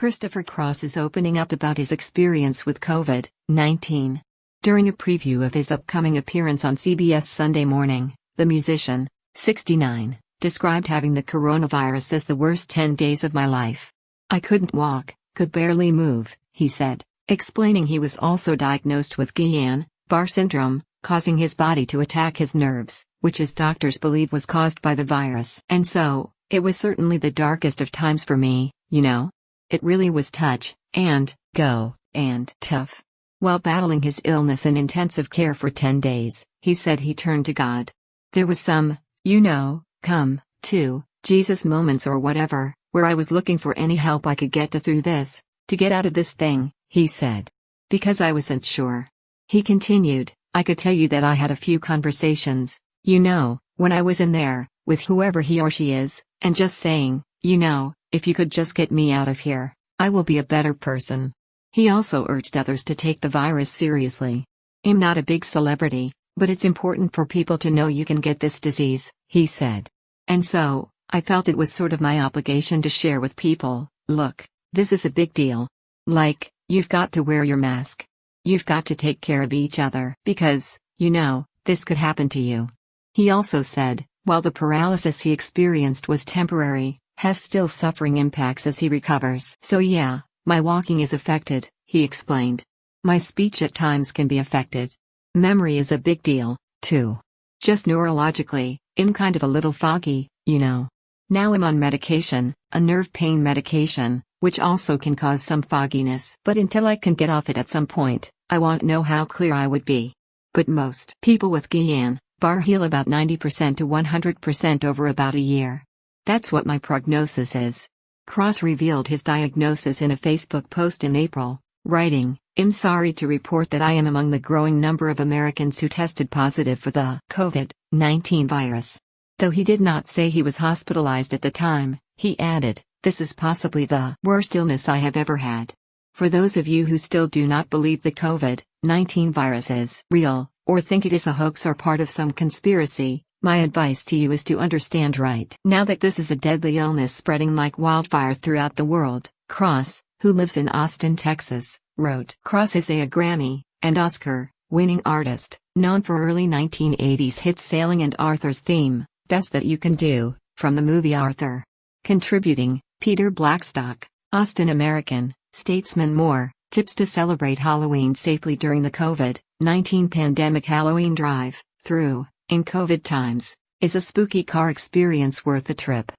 Christopher Cross is opening up about his experience with COVID-19. During a preview of his upcoming appearance on CBS Sunday Morning, the musician, 69, described having the coronavirus as the worst 10 days of my life. I couldn't walk, could barely move, he said, explaining he was also diagnosed with Guillain-Barré syndrome, causing his body to attack his nerves, which his doctors believe was caused by the virus. And so, it was certainly the darkest of times for me, you know? It really was touch, and go, and tough. While battling his illness in intensive care for 10 days, he said he turned to God. There was some, come to Jesus moments or whatever, where I was looking for any help I could get through this, to get out of this thing, he said. Because I wasn't sure. He continued, I could tell you that I had a few conversations, when I was in there, with whoever he or she is, and just saying, if you could just get me out of here, I will be a better person. He also urged others to take the virus seriously. I'm not a big celebrity, but it's important for people to know you can get this disease, he said. And so, I felt it was sort of my obligation to share with people, look, this is a big deal. Like, you've got to wear your mask. You've got to take care of each other because, this could happen to you. He also said, while the paralysis he experienced was temporary, Hess still suffering impacts as he recovers. So yeah, my walking is affected, he explained. My speech at times can be affected. Memory is a big deal, too. Just neurologically, I'm kind of a little foggy, Now I'm on medication, a nerve pain medication, which also can cause some fogginess. But until I can get off it at some point, I won't know how clear I would be. But most people with Guillain-Barré heal about 90% to 100% over about a year. That's what my prognosis is. Cross revealed his diagnosis in a Facebook post in April, writing, I'm sorry to report that I am among the growing number of Americans who tested positive for the COVID-19 virus. Though he did not say he was hospitalized at the time, he added, this is possibly the worst illness I have ever had. For those of you who still do not believe the COVID-19 virus is real, or think it is a hoax or part of some conspiracy, my advice to you is to understand right now that this is a deadly illness spreading like wildfire throughout the world, Cross, who lives in Austin, Texas, wrote. Cross is a Grammy and Oscar-winning artist, known for early 1980s hits Sailing and Arthur's theme, Best That You Can Do, from the movie Arthur. Contributing, Peter Blackstock, Austin American, Statesman More, Tips to Celebrate Halloween Safely During the COVID-19 Pandemic. Halloween Drive, Through, in COVID times, is a spooky car experience worth the trip.